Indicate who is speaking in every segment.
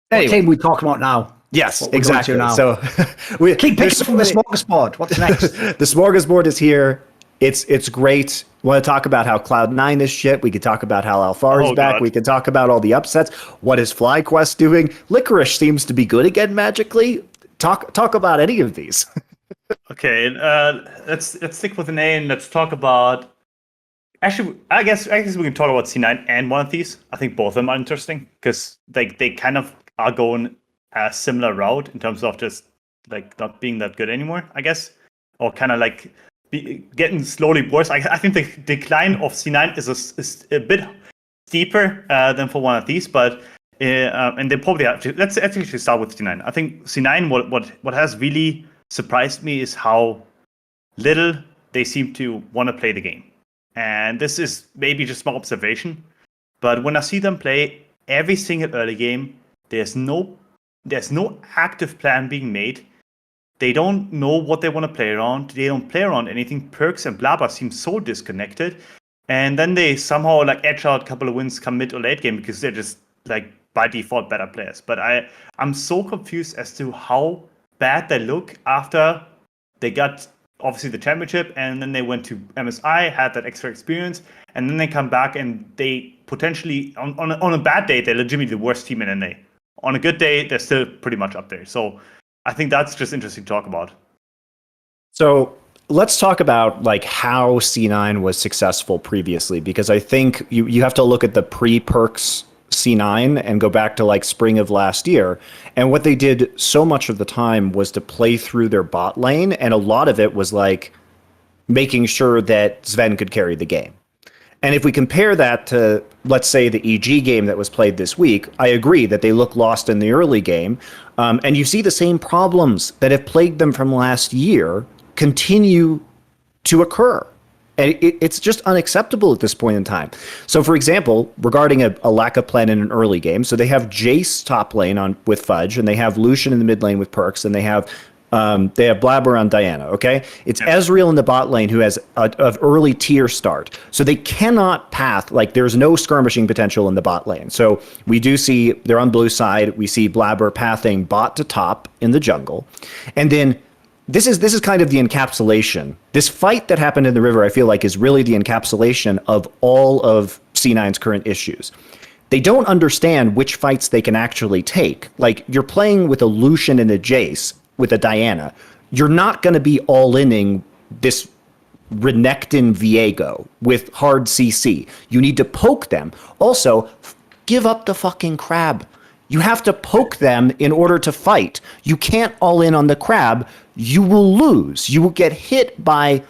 Speaker 1: What
Speaker 2: Anyway,
Speaker 1: team we talking about now?
Speaker 2: yes,
Speaker 1: What we're going
Speaker 2: exactly.
Speaker 1: to now.
Speaker 2: So
Speaker 1: Keep picking from the smorgasbord. What's next?
Speaker 2: the smorgasbord is here. It's great. Want to talk about how Cloud9 is shit? We could talk about how Alfar is back.
Speaker 3: God.
Speaker 2: We could talk about all the upsets. What is FlyQuest doing? Licorice seems to be good again magically. Talk about any of these.
Speaker 3: Okay, let's stick with an A and let's talk about. Actually, I guess we can talk about C9 and one of these. I think both of them are interesting because they kind of are going a similar route in terms of just like not being that good anymore, I guess, or kind of like getting slowly worse. I think the decline of C9 is a bit steeper than for one of these, but and they probably have to. Let's actually start with C9. I think C9. What has really surprised me is how little they seem to want to play the game. And this is maybe just my observation, but when I see them play every single early game, there's no active plan being made. They don't know what they want to play around. They don't play around anything. Perks and Blabber seem so disconnected. And then they somehow like edge out a couple of wins come mid or late game because they're just like by default better players. But I'm so confused as to how bad they look after they got obviously the championship, and then they went to MSI, had that extra experience, and then they come back and they potentially, on a bad day, they're legitimately the worst team in NA. On a good day, they're still pretty much up there. So I think that's just interesting to talk about.
Speaker 2: So let's talk about like how C9 was successful previously, because I think you have to look at the pre-perks C9 and go back to like spring of last year. And what they did so much of the time was to play through their bot lane. And a lot of it was like making sure that Sven could carry the game. And if we compare that to, let's say, the EG game that was played this week, I agree that they look lost in the early game. And you see the same problems that have plagued them from last year continue to occur. And it's just unacceptable at this point in time. So, for example, regarding a lack of plan in an early game, so they have Jace top lane with Fudge, and they have Lucian in the mid lane with Perks, and they have Blabber on Diana, okay? It's Ezreal in the bot lane who has an early tier start. So they cannot path, like there's no skirmishing potential in the bot lane. So we do see, they're on blue side, we see Blabber pathing bot to top in the jungle. And then this is kind of the encapsulation. This fight that happened in the river, I feel like, is really the encapsulation of all of C9's current issues. They don't understand which fights they can actually take. Like, you're playing with a Lucian and a Jace with a Diana. You're not going to be all-inning this Renekton Viego with hard CC. You need to poke them. Also, give up the fucking crab. You have to poke them in order to fight. You can't all in on the crab. You will lose. You will get hit by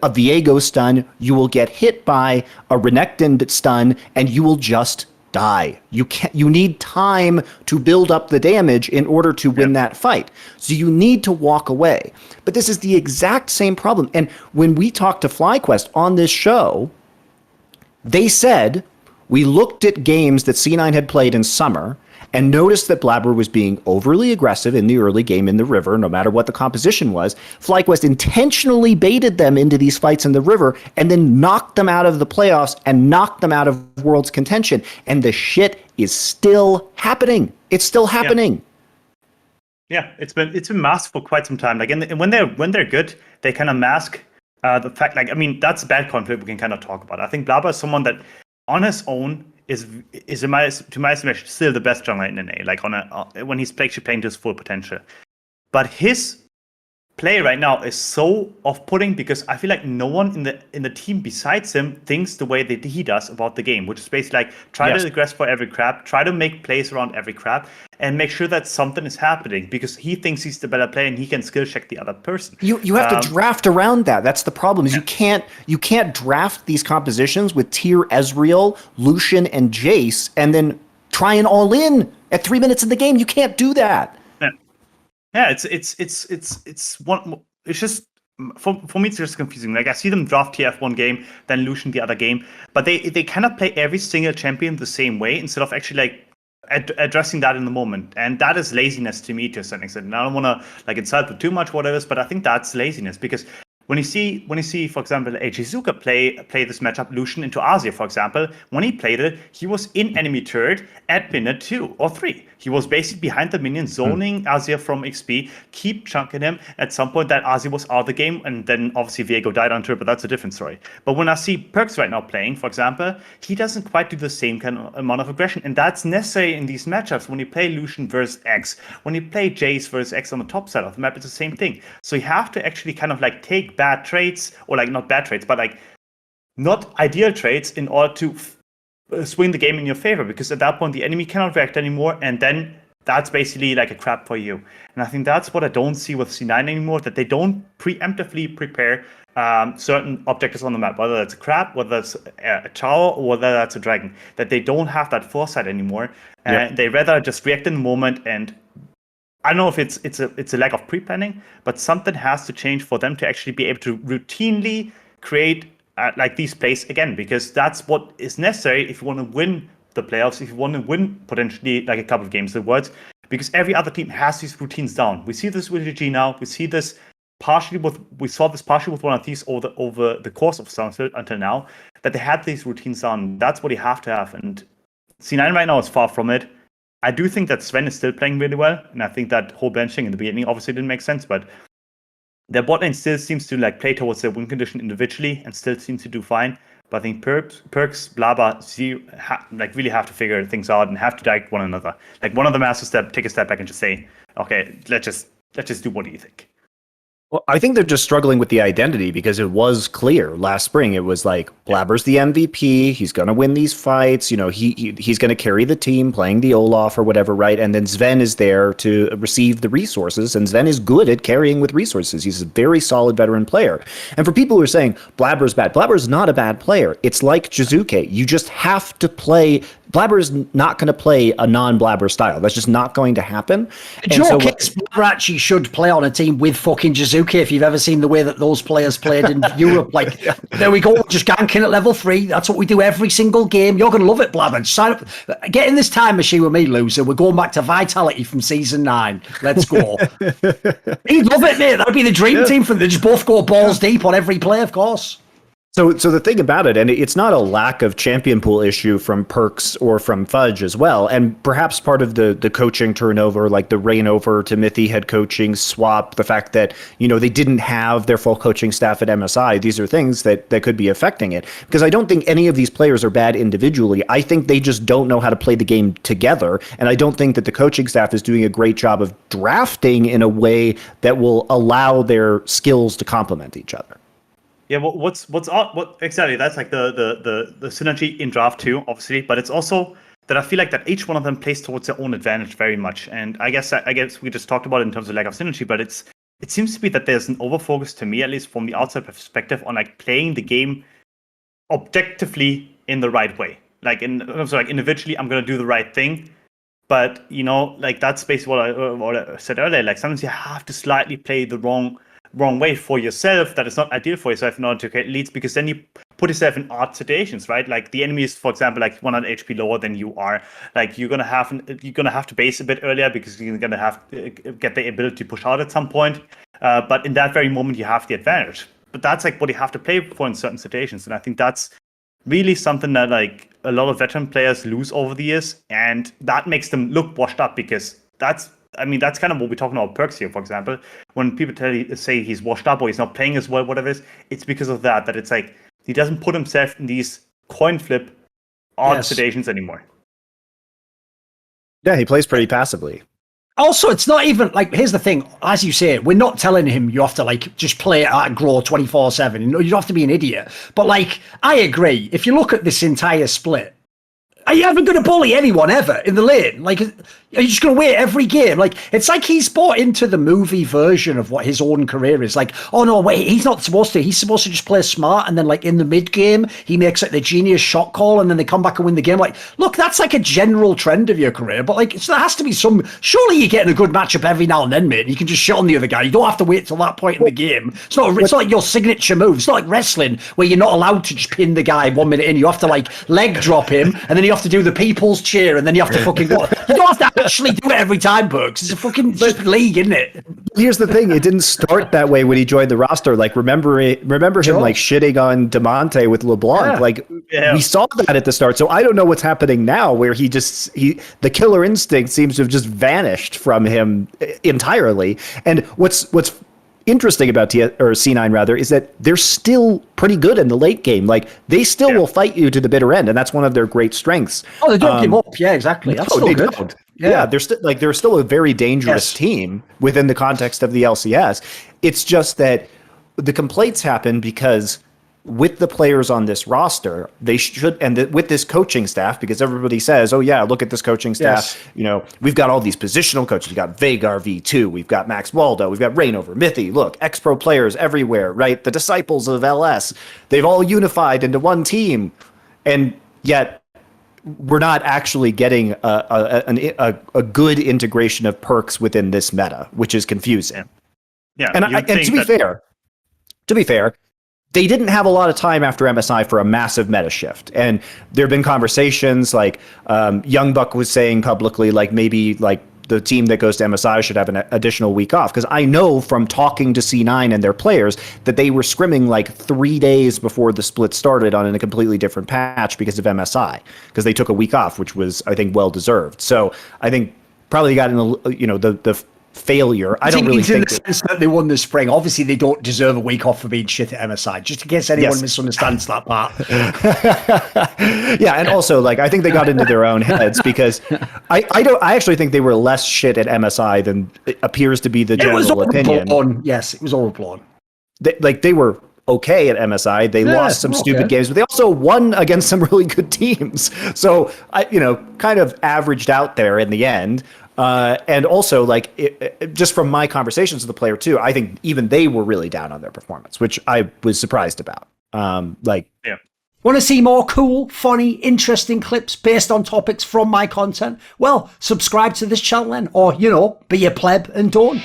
Speaker 2: a Viego stun. You will get hit by a Renekton stun, and you will just die. You need time to build up the damage in order to win that fight. So you need to walk away. But this is the exact same problem. And when we talked to FlyQuest on this show, they said, we looked at games that C9 had played in summer and noticed that Blabber was being overly aggressive in the early game in the river, no matter what the composition was. FlyQuest intentionally baited them into these fights in the river and then knocked them out of the playoffs and knocked them out of World's contention. And the shit is still happening. It's still happening.
Speaker 3: Yeah, it's been masked for quite some time. Like, and when they're good, they kind of mask the fact. Like, I mean, that's bad conflict we can kind of talk about. I think Blabber is someone that, on his own, is to my estimation still the best jungler in NA. Like when he's actually playing to his full potential, but his play right now is so off-putting because I feel like no one in the team besides him thinks the way that he does about the game, which is basically like try to aggress for every crap, try to make plays around every crap, and make sure that something is happening because he thinks he's the better player and he can skill check the other person.
Speaker 2: You have to draft around that. That's the problem. Is you can't draft these compositions with tier Ezreal, Lucian, and Jace, and then try and all in at 3 minutes in the game. You can't do that.
Speaker 3: Yeah, it's one. It's just for me, it's just confusing. Like I see them draft TF one game, then Lucian the other game, but they kind of play every single champion the same way instead of actually like addressing that in the moment, and that is laziness to me to a certain extent. And I don't want to like insult it too much, whatever, but I think that's laziness because when you see, for example, Zuka play this matchup Lucian into Azir, for example, when he played it, he was in enemy turret at minute 2 or 3. He was basically behind the minion, zoning Azir from XP, keep chunking him. At some point, that Azir was out of the game, and then obviously Viego died on turret, but that's a different story. But when I see Perkz right now playing, for example, he doesn't quite do the same kind of amount of aggression, and that's necessary in these matchups. When you play Lucian versus X, when you play Jace versus X on the top side of the map, it's the same thing. So you have to actually kind of like take bad traits, or like not bad traits, but like not ideal traits in order to swing the game in your favor, because at that point the enemy cannot react anymore, and then that's basically like a crap for you. And I think that's what I don't see with C9 anymore, that they don't preemptively prepare certain objectives on the map, whether that's a crab, whether that's a tower, or whether that's a dragon, that they don't have that foresight anymore. And they rather just react in the moment. And I don't know if it's a lack of pre-planning, but something has to change for them to actually be able to routinely create like these plays again, because that's what is necessary if you want to win the playoffs, if you want to win potentially like a couple of games in words, because every other team has these routines down. We see this with GG now. We saw this partially with one of these over the course of Sunfield until now, that they had these routines down. That's what you have to have, and C9 right now is far from it. I do think that Sven is still playing really well, and I think that whole benching in the beginning obviously didn't make sense, but their bot lane still seems to like play towards their win condition individually and still seems to do fine. But I think Perkz, Blabber, like really have to figure things out and have to direct one another. Like one of them has to take a step back and just say, okay, let's just do what do you think?
Speaker 2: Well, I think they're just struggling with the identity, because it was clear last spring. It was like, Blabber's the MVP. He's going to win these fights. You know, he's going to carry the team playing the Olaf or whatever, right? And then Sven is there to receive the resources, and Sven is good at carrying with resources. He's a very solid veteran player. And for people who are saying Blabber's bad, Blabber's not a bad player. It's like Jizuke. You just have to play. Blabber is not going to play a non-Blabber style. That's just not going to happen.
Speaker 1: Blabber actually should play on a team with fucking Jizuke. If you've ever seen the way that those players played in Europe, like, there we go, just ganking at level 3. That's what we do every single game. You're going to love it, Blabber. Just sign up. Get in this time machine with me, loser. We're going back to Vitality from season 9. Let's go. He'd love it, mate. That would be the dream team for them. They just both go balls deep on every play, of course.
Speaker 2: So the thing about it, and it's not a lack of champion pool issue from Perkz or from Fudge as well, and perhaps part of the coaching turnover, like the reign over to Mithy head coaching swap, the fact that, you know, they didn't have their full coaching staff at MSI, these are things that could be affecting it. Because I don't think any of these players are bad individually. I think they just don't know how to play the game together, and I don't think that the coaching staff is doing a great job of drafting in a way that will allow their skills to complement each other.
Speaker 3: Yeah, what exactly? That's like the synergy in draft 2, obviously, but it's also that I feel like that each one of them plays towards their own advantage very much. And I guess we just talked about it in terms of lack of synergy, but it seems to be that there's an overfocus, to me at least from the outside perspective, on like playing the game objectively in the right way. Like individually, I'm gonna do the right thing, but you know, like that's basically what I said earlier. Like sometimes you have to slightly play the wrong way for yourself, that is not ideal for yourself in order to create leads, because then you put yourself in odd situations, right? Like the enemy is, for example, like 100 HP lower than you are. Like you're gonna have to base a bit earlier because you're gonna have to get the ability to push out at some point. But in that very moment, you have the advantage. But that's like what you have to play for in certain situations, and I think that's really something that like a lot of veteran players lose over the years, and that makes them look washed up, because that's kind of what we're talking about Perkz here, for example. When people say he's washed up or he's not playing as well, whatever it is, it's because of that it's like he doesn't put himself in these coin flip odd situations anymore.
Speaker 2: Yeah, he plays pretty passively.
Speaker 1: Also, it's not even like, here's the thing, as you say, we're not telling him you have to like just play at grow 24/7. You don't have to be an idiot. But like, I agree. If you look at this entire split, are you ever going to bully anyone ever in the lane? Like, are you just going to wait every game? Like, it's like he's bought into the movie version of what his own career is. Like, oh no, wait, he's not supposed to. He's supposed to just play smart, and then like in the mid game, he makes like the genius shot call, and then they come back and win the game. Like, look, that's like a general trend of your career. But like, so there has to be some. Surely you're getting a good matchup every now and then, mate. You can just shot on the other guy. You don't have to wait till that point in the game. It's not like your signature move. It's not like wrestling where you're not allowed to just pin the guy 1 minute in. You have to like leg drop him, and then you have to do the people's cheer, and then you have to fucking go. You don't have to actually do it every time, Perkz. It's a fucking just league, isn't it?
Speaker 2: Here's the thing: it didn't start that way when he joined the roster. Like, remember him like shitting on Demonte with LeBlanc.
Speaker 1: Yeah.
Speaker 2: Like, we saw that at the start. So I don't know what's happening now, where the killer instinct seems to have just vanished from him entirely. And what's interesting about C9 rather is that they're still pretty good in the late game. Like, they still will fight you to the bitter end, and that's one of their great strengths.
Speaker 1: Oh, they don't give up. Yeah, exactly. That's still good.
Speaker 2: Don't. Yeah, they're still a very dangerous team within the context of the LCS. It's just that the complaints happen because with the players on this roster, they should, and with this coaching staff, because everybody says, oh yeah, look at this coaching staff. We've got all these positional coaches. We've got Veigar V2, we've got Max Waldo, we've got Reignover, Mithy, look, ex-pro players everywhere, right? The disciples of LS, they've all unified into one team. And yet we're not actually getting a good integration of perks within this meta, which is confusing.
Speaker 3: Yeah.
Speaker 2: And to be fair, they didn't have a lot of time after MSI for a massive meta shift. And there have been conversations like Young Buck was saying publicly, like maybe like the team that goes to MSI should have an additional week off. Because I know from talking to C9 and their players that they were scrimming like 3 days before the split started on a completely different patch because of MSI. Because they took a week off, which was, I think, well-deserved. So I think probably got in the failure. I don't really think
Speaker 1: in the sense that they won this spring. Obviously, they don't deserve a week off for being shit at MSI. Just in case anyone misunderstands that part.
Speaker 2: Yeah, and also like I think they got into their own heads because I actually think they were less shit at MSI than it appears to be the general opinion.
Speaker 1: Yes, it was overblown.
Speaker 2: They were okay at MSI. They lost some stupid games, but they also won against some really good teams. So I kind of averaged out there in the end. And also, just from my conversations with the player too, I think even they were really down on their performance, which I was surprised about.
Speaker 1: Want to see more cool, funny, interesting clips based on topics from my content? Well, subscribe to this channel then, or be a pleb and don't.